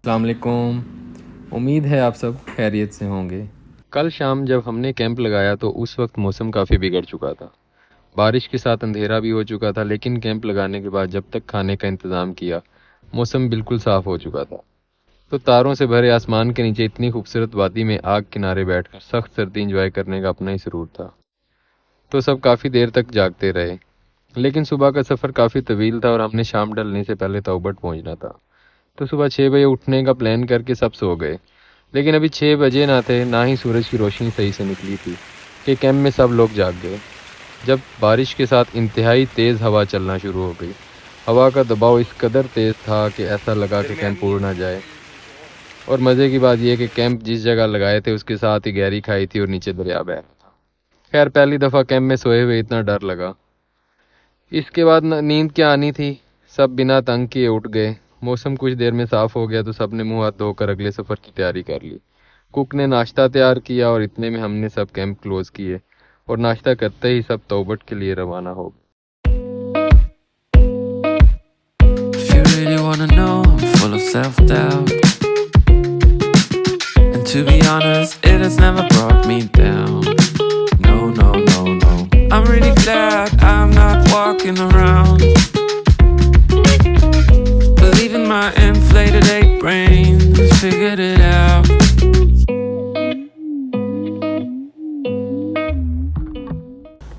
अस्सलाम वालेकुम। उम्मीद है आप सब खैरियत से होंगे। कल शाम जब हमने कैंप लगाया तो उस वक्त मौसम काफ़ी बिगड़ चुका था। बारिश के साथ अंधेरा भी हो चुका था, लेकिन कैंप लगाने के बाद जब तक खाने का इंतज़ाम किया, मौसम बिल्कुल साफ़ हो चुका था। तो तारों से भरे आसमान के नीचे इतनी खूबसूरत वादी में आग किनारे बैठकर सख्त सर्दी इंजॉय करने का अपना ही सुरूर था। तो सब काफ़ी देर तक जागते रहे, लेकिन सुबह का सफ़र काफ़ी तवील था और हमने शाम ढलने से पहले तौबट पहुंचना था। तो सुबह 6 बजे उठने का प्लान करके सब सो गए, लेकिन अभी 6 बजे ना थे ना ही सूरज की रोशनी सही से निकली थी कि कैंप में सब लोग जाग गए। जब बारिश के साथ इंतहाई तेज़ हवा चलना शुरू हो गई। हवा का दबाव इस कदर तेज़ था कि ऐसा लगा कि कैंप उड़ ना जाए। और मज़े की बात यह कि कैंप जिस जगह लगाए थे उसके साथ ही गहरी खाई थी और नीचे दरिया बह रहा था। खैर, पहली दफ़ा कैंप में सोए हुए इतना डर लगा। इसके बाद नींद क्या आनी थी, सब बिना तंग किए उठ गए। मौसम कुछ देर में साफ़ हो गया तो सब ने मुंह हाथ धोकर अगले सफ़र की तैयारी कर ली। कुक ने नाश्ता तैयार किया और इतने में हमने सब कैंप क्लोज़ किए और नाश्ता करते ही सब तौबट के लिए रवाना हो गए। If you really wanna know, I'm full of self-doubt. And to be honest, it has never brought me down. No, no, no, no. I'm really glad I'm not walking around believing my inflated ape brain figured it out.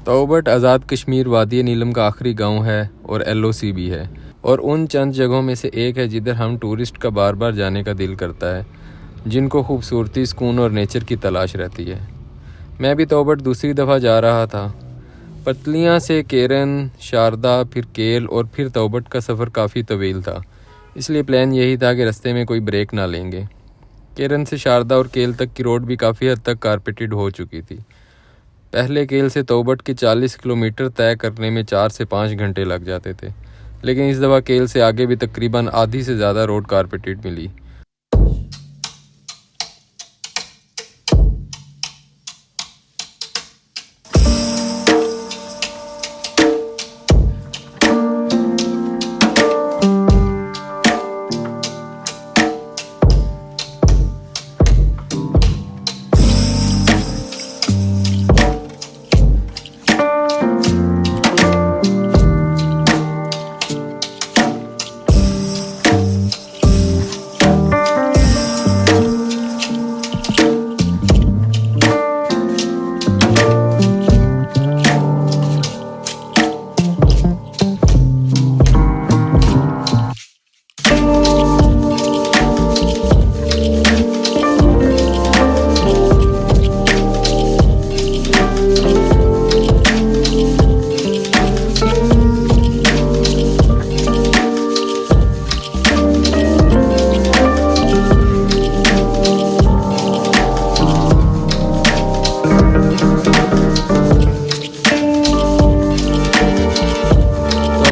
तौबट Azad Kashmir वादी नीलम का आखिरी गांव है और LOC भी है, और उन चंद जगहों में से एक है जिधर हम टूरिस्ट का बार बार जाने का दिल करता है, जिनको खूबसूरती, सुकून और नेचर की तलाश रहती है। मैं भी तौबट दूसरी दफ़ा जा रहा था। पतलियाँ से केरन, शारदा, फिर केल और फिर तौबट का सफ़र काफ़ी तवील था, इसलिए प्लान यही था कि रास्ते में कोई ब्रेक ना लेंगे। केरन से शारदा और केल तक की रोड भी काफ़ी हद तक कारपेटेड हो चुकी थी। पहले केल से तौबट के 40 किलोमीटर तय करने में 4 से 5 घंटे लग जाते थे, लेकिन इस दफ़ा केल से आगे भी तकरीबन आधी से ज़्यादा रोड कारपेटेड मिली।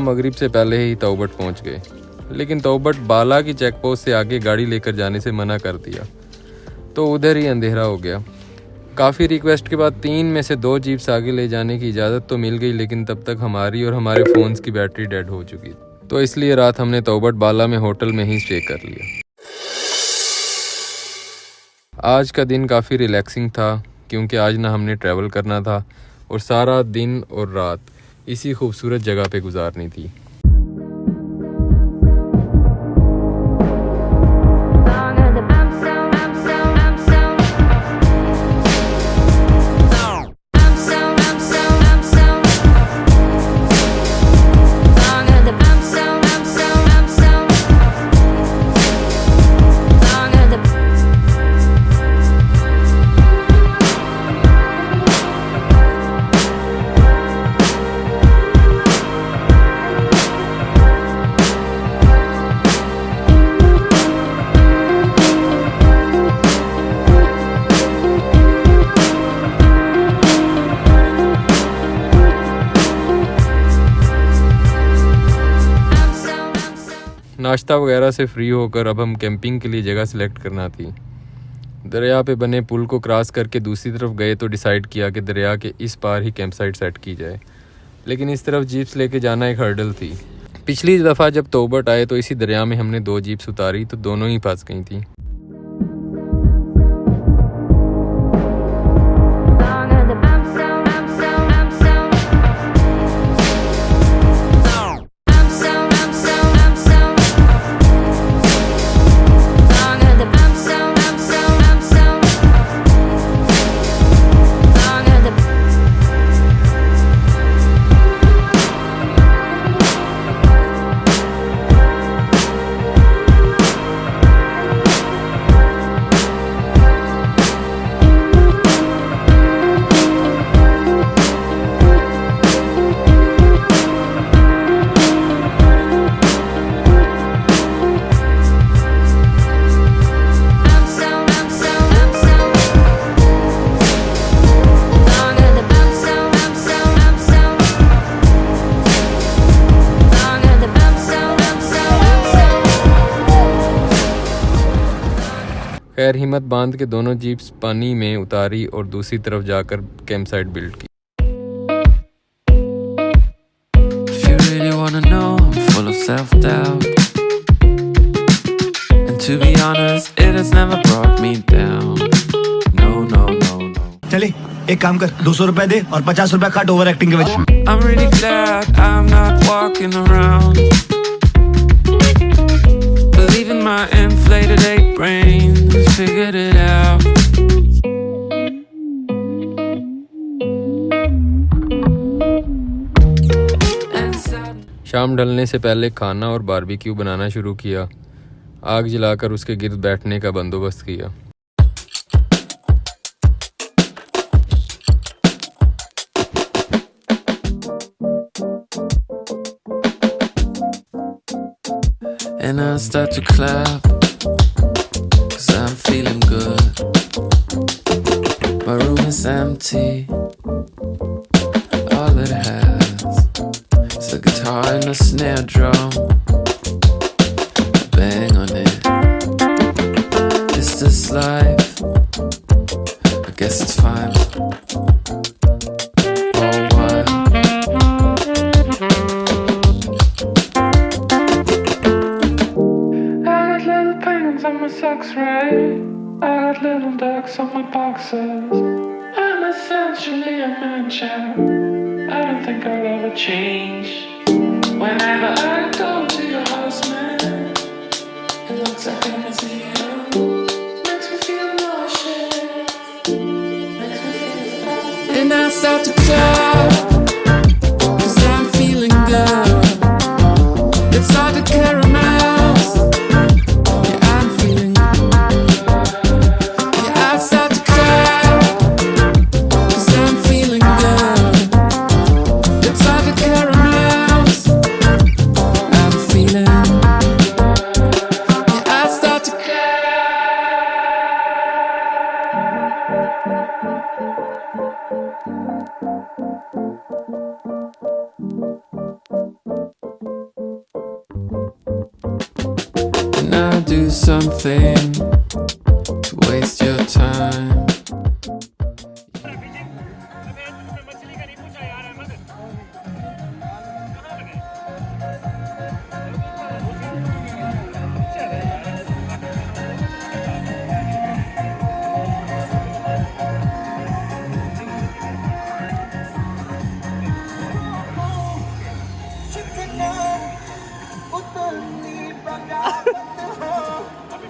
मगरिब से पहले ही तौबट पहुंच गए, लेकिन तौबट बाला की चेक पोस्ट से आगे गाड़ी लेकर जाने से मना कर दिया, तो उधर ही अंधेरा हो गया। काफ़ी रिक्वेस्ट के बाद 3 में से 2 जीप्स आगे ले जाने की इजाज़त तो मिल गई, लेकिन तब तक हमारी और हमारे फ़ोन्स की बैटरी डेड हो चुकी, तो इसलिए रात हमने तौबट बाला में होटल में ही स्टे कर लिया। आज का दिन काफ़ी रिलैक्सिंग था, क्योंकि आज ना हमने ट्रैवल करना था और सारा दिन और रात इसी खूबसूरत जगह पे गुजारनी थी। नाश्ता वगैरह से फ्री होकर अब हम कैंपिंग के लिए जगह सिलेक्ट करना थी। दरिया पे बने पुल को क्रॉस करके दूसरी तरफ गए तो डिसाइड किया कि दरिया के इस पार ही कैंप साइट सेट की जाए, लेकिन इस तरफ जीप्स लेके जाना एक हर्डल थी। पिछली दफ़ा जब तोबट आए तो इसी दरिया में हमने 2 जीप्स उतारी तो दोनों ही फंस गई थी। खैर हिम्मत बांध के दोनों जीप्स पानी में उतारी और दूसरी तरफ जाकर कैंप साइट बिल्ड की। If you really wanna know, I'm full of self-doubt. And to be honest, it has never brought me down. No, no, no, no. चले एक काम कर 200 रुपए दे और 50 रुपए काट ओवर एक्टिंग के वजह। I'm really glad I'm not walking around believing my inflated ape brain figured it out. शाम ढलने से पहले खाना और बारबेक्यू बनाना शुरू किया। आग जलाकर उसके गिर्द बैठने का बंदोबस्त किया। And I start to clap, 'cause I'm feeling good. My room is empty. All it has is a guitar and a snare drum. I bang on it. Is this life? I guess it's fine. Oh, what? On my socks, right? I got little ducks on my boxes. I'm essentially a man child. I don't think I'll ever change. Whenever I go to your house, man, it looks like a museum. Makes me feel nauseous. Makes me feel. And I start to clap, 'cause I'm feeling good. It's hard to caramels. Now do something to waste your time.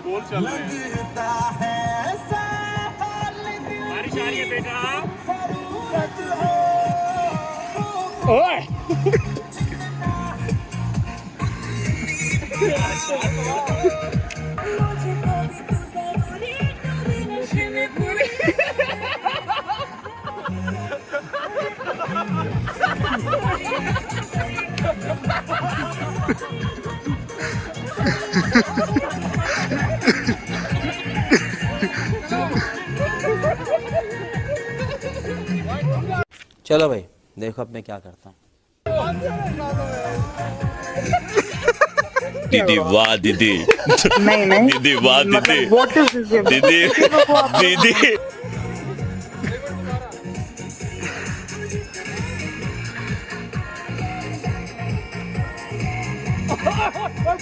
गोल चल रहे हैं। बारिश आ रही है बेटा। ओए चलो भाई देखो अब मैं क्या करता हूँ। दीदी वाह दीदी नहीं दीदी वाह दीदी मतलब दीदी दीदी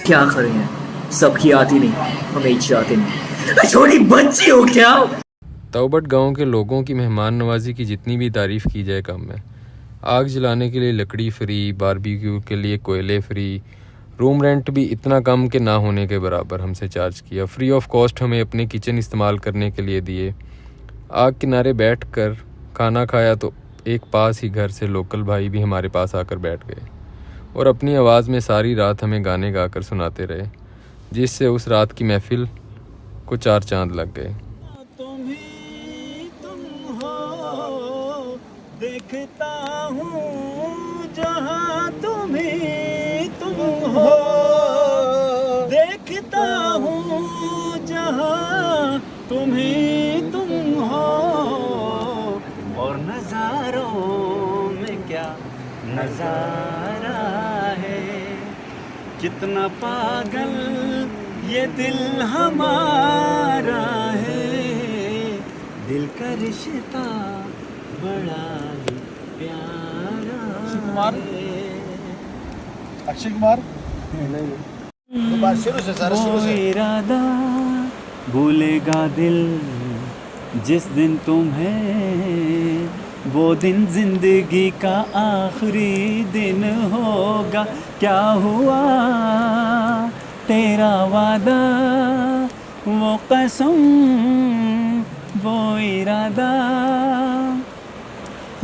क्या करें, सबकी आती नहीं, हमें चाहते नहीं, छोटी बच्ची हो क्या। तौबट गांव के लोगों की मेहमान नवाजी की जितनी भी तारीफ़ की जाए कम है। आग जलाने के लिए लकड़ी फ्री, बारबेक्यू के लिए कोयले फ्री, रूम रेंट भी इतना कम के ना होने के बराबर हमसे चार्ज किया। फ्री ऑफ कॉस्ट हमें अपने किचन इस्तेमाल करने के लिए दिए। आग किनारे बैठकर खाना खाया तो एक पास ही घर से लोकल भाई भी हमारे पास आकर बैठ गए और अपनी आवाज़ में सारी रात हमें गाने गाकर सुनाते रहे, जिससे उस रात की महफिल को 4 चांद लग गए। देखता हूँ जहाँ तुम्हें तुम हो, देखता हूँ जहाँ तुम्हें तुम हो, और नज़ारों में क्या नज़ारा है, कितना पागल ये दिल हमारा है, दिल का रिश्ता बड़ा ही प्यारा है। अक्षय कुमार वो इरादा भूलेगा दिल जिस दिन तुम्हें, वो दिन जिंदगी का आखिरी दिन होगा। क्या हुआ तेरा वादा, वो कसम, वो इरादा,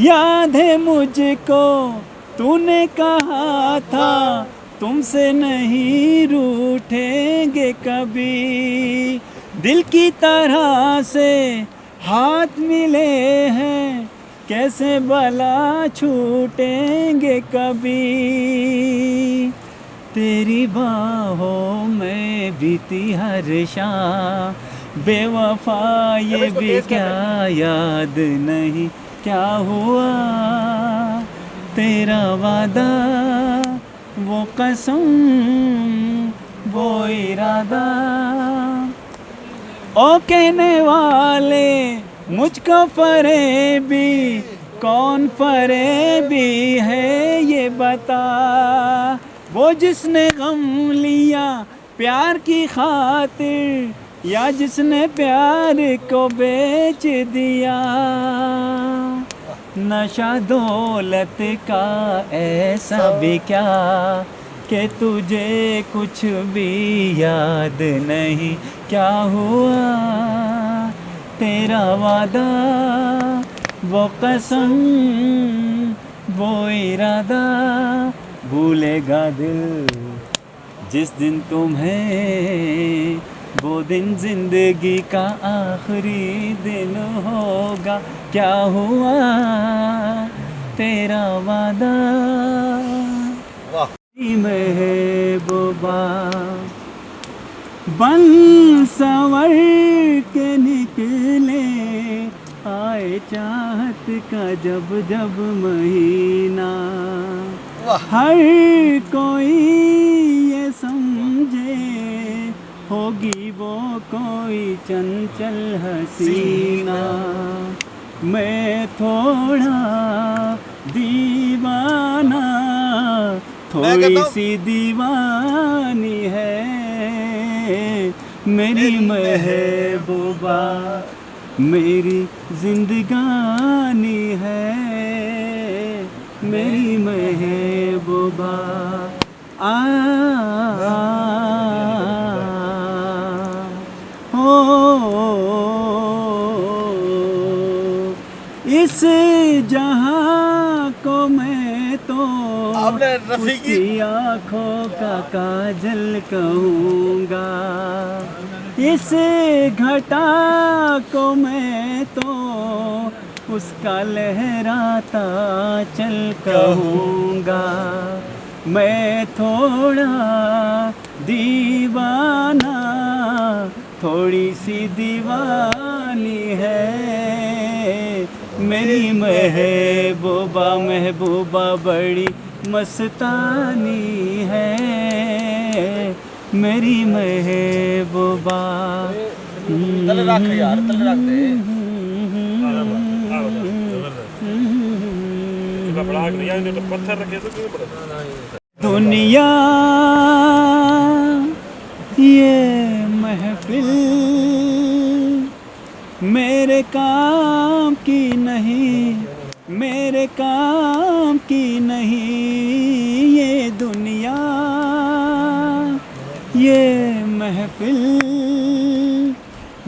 याद है मुझको तूने कहा था तुमसे नहीं रूठेंगे कभी, दिल की तरह से हाथ मिले हैं कैसे भला छूटेंगे कभी, तेरी बाहों में बीती हर शाम बेवफा ये भी क्या याद नहीं, क्या हुआ तेरा वादा, वो कसम, वो इरादा। ओ कहने वाले मुझको फरेबी, कौन फरेबी है ये बता, वो जिसने गम लिया प्यार की खातिर, या जिसने प्यार को बेच दिया। नशा दौलत का ऐसा भी क्या कि तुझे कुछ भी याद नहीं, क्या हुआ तेरा वादा, वो कसम, वो इरादा, भूलेगा दिल जिस दिन तुम्हें, वो दिन जिंदगी का आखिरी दिन होगा। क्या हुआ तेरा वादा, महबूबा बन संवर के निकले, आए चाहत का जब जब महीना, हर कोई ये समझे होगी वो कोई चंचल हसीना, मैं थोड़ा दीवाना, थोड़ी सी दीवानी है मेरी महबूबा, मेरी जिंदगानी है मेरी महबूबा। इस जहां को मैं तो उसकी आँखों का काजल कहूँगा, इस घटा को मैं तो उसका लहराता चल कहूँगा, मैं थोड़ा दीवाना, थोड़ी सी दीवानी है मेरी महबूबा, महबूबा बड़ी मस्तानी है मेरी महबूबा। दुनिया महफिल मेरे काम की नहीं, मेरे काम की नहीं ये दुनिया, ये महफिल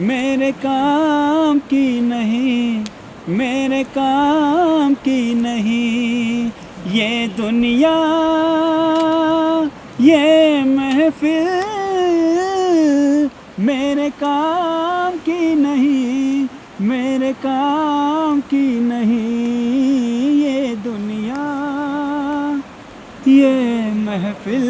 मेरे काम की नहीं, मेरे काम की नहीं ये दुनिया, ये महफिल मेरे काम की नहीं, मेरे काम की नहीं ये दुनिया, ये महफिल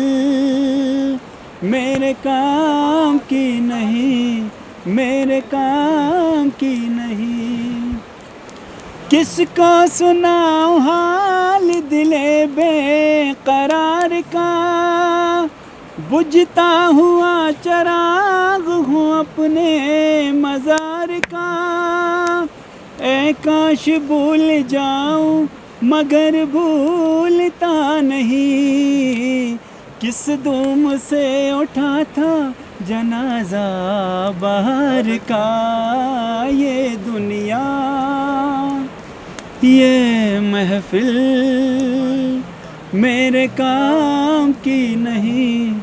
मेरे काम की नहीं, मेरे काम की नहीं। किसको सुनाऊं हाल दिले बेकरार का, बुझता हुआ चिराग हूँ अपने मज़ार का। ऐ काश भूल जाऊं मगर भूलता नहीं, किस धूम से उठा था जनाजा बाहर का। ये दुनिया, ये महफिल मेरे काम की नहीं,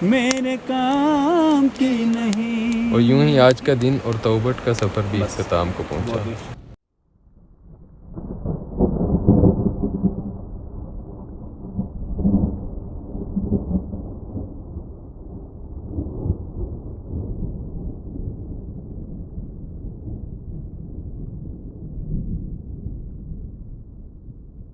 मेरे काम की नहीं। और यूं ही आज का दिन और तौबत का सफ़र भी इख्तिताम को पहुंचा।